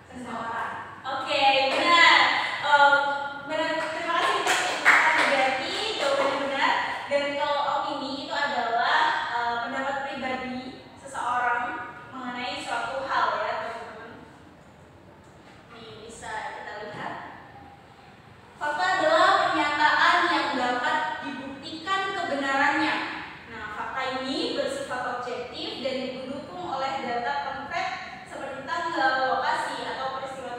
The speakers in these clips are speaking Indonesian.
seseorang. Oke, benar. Benar. Terima kasih Kak Widiati, jawabannya benar. Dan kalau opini itu adalah pendapat pribadi seseorang mengenai suatu hal ya teman-teman. Ini bisa kita lihat. Fakta adalah pernyataan yang dapat dibuktikan kebenarannya. Nah, fakta ini bersifat objektif dan didukung oleh data konkret seperti tanggal, lokasi, atau peristiwa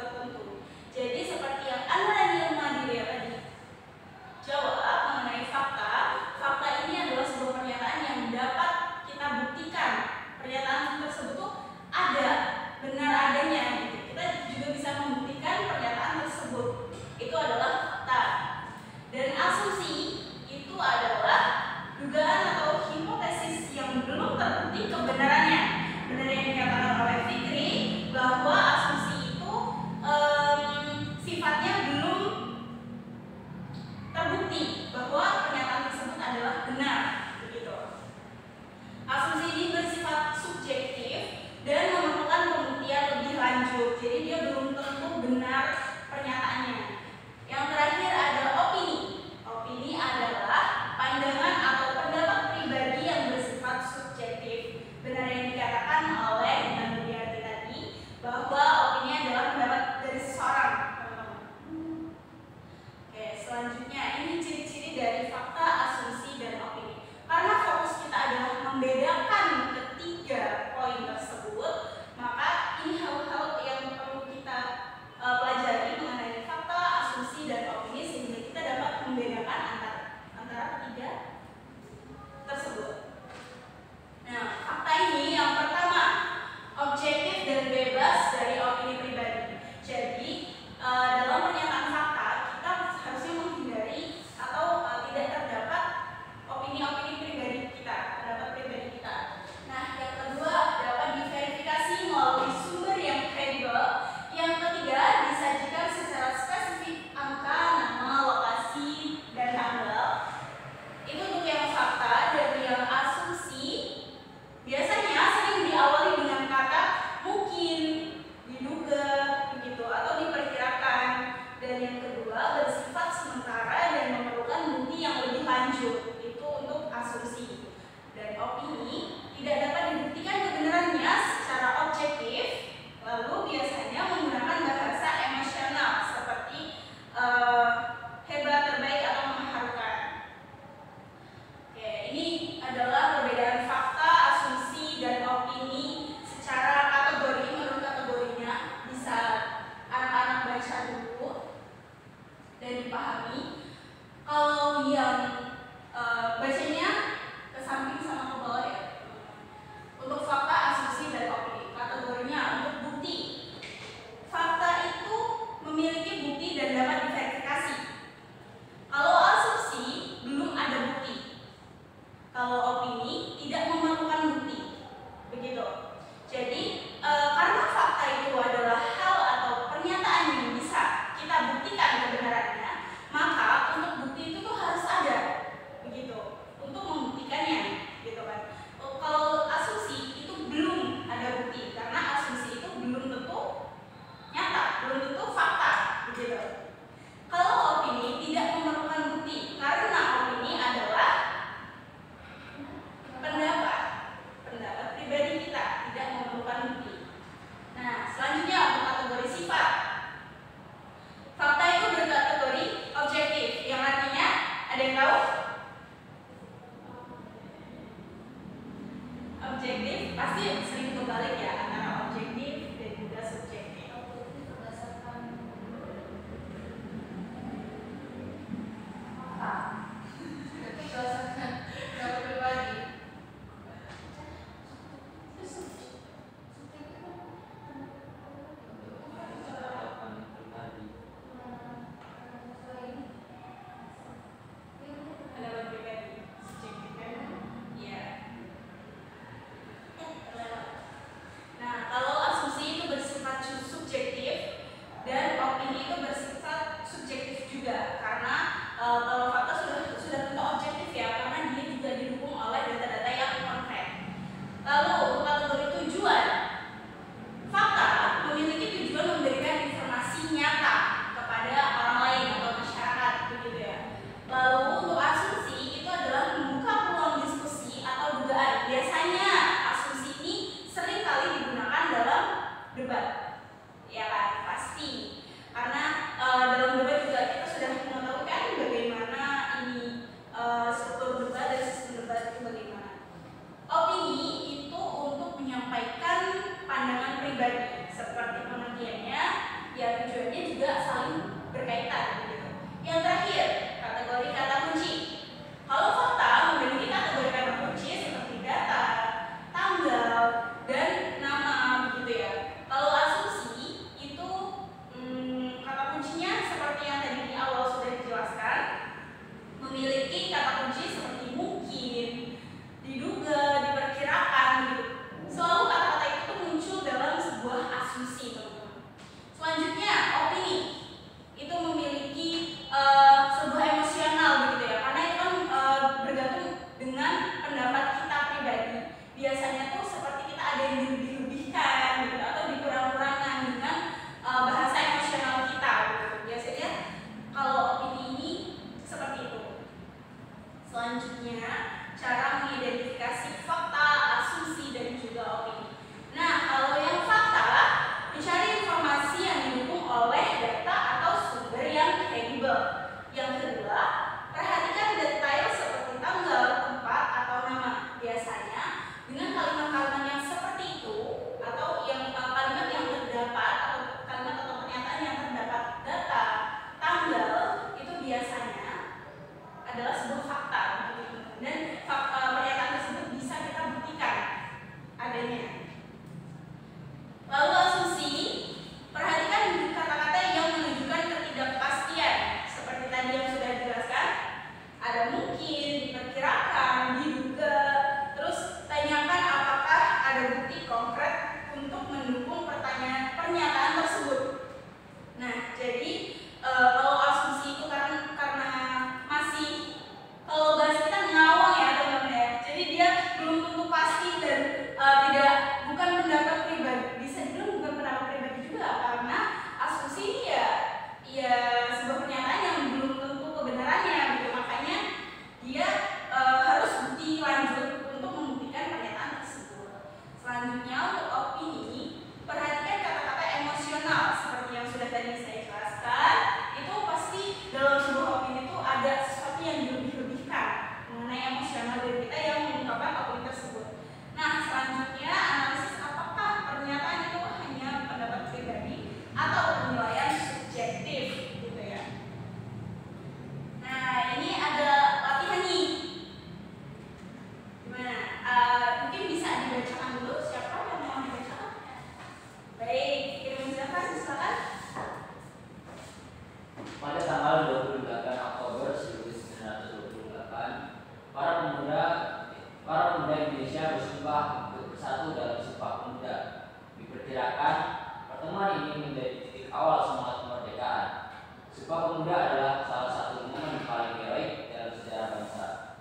Diperkirakan pertemuan ini menjadi titik awal semangat kemerdekaan. Sumpah Pemuda adalah salah satu momen paling heroik dalam sejarah bangsa.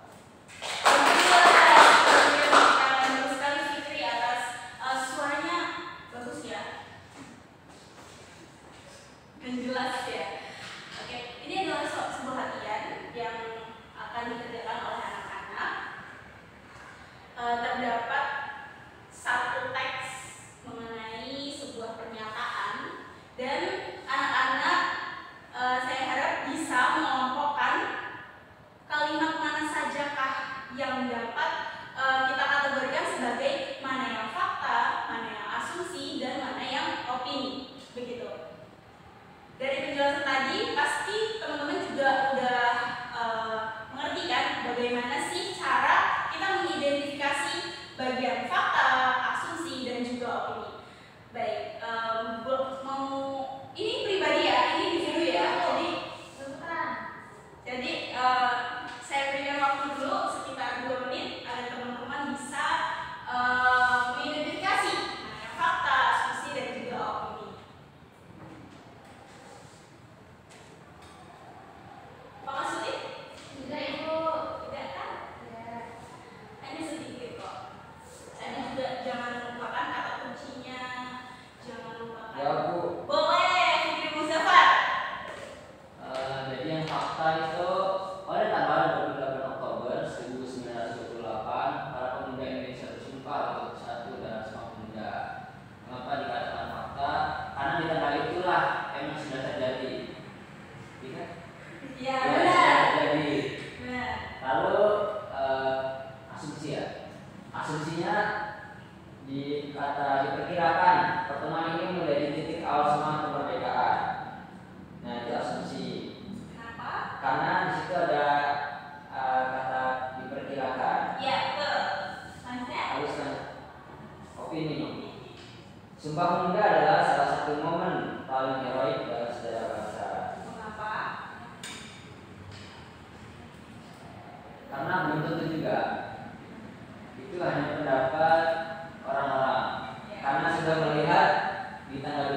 Bagus sekali Fitri atas suaranya bagus ya dan jelas ya. Oke, ini adalah sebuah latihan yang akan dikerjakan oleh anak-anak. Terdapat satu teks mengenai sebuah pernyataan dan anak-anak saya harap bisa mengelompokkan kalimat mana sajakah yang dapat kita kategorikan sebagai mana yang fakta, mana yang asumsi, dan mana yang opini. Begitu. Dari penjelasan tadi pasti teman-teman juga udah mengerti kan bagaimana sih cara kita mengidentifikasi bagian fakta, asumsi, dan juga opini. Baik, mau ini pribadi ya, ini individu ya. Jadi saya berikan waktu dulu sekitar 2 menit agar teman-teman bisa mengidentifikasi mana yang fakta, asumsi, dan juga opini. Pak Masudi? Tidak Ibu, tidak kan? Ya. Hanya sedikit kok. Saya juga jangan lupakan kata kuncinya, jangan lupakan. Ya Bu. Boleh, Fikri Muzaffar. Jadi yang fakta itu pada tanggal 28 Oktober 1928 para pemuda Indonesia bersumpah untuk bersatu dalam Sumpah Pemuda. Mengapa dikatakan fakta? Karena di tanggal itulah emang sudah terjadi. Ingat? Ya, Ya, benar. sudah terjadi. Benar. Lalu asumsi ya. Asumsinya diperkirakan pertemuan ini menjadi titik awal semangat kemerdekaan. Nah, itu asumsi. Kenapa? Karena di situ ada kata diperkirakan. Ya, betul. Selanjutnya. Harus opini. Sumpah Pemuda adalah salah satu momen paling heroik dalam sejarah bangsa. Mengapa? Karena belum tentu juga. Itu hanya pendapat orang-orang. Ya. Karena sudah melihat di tanggal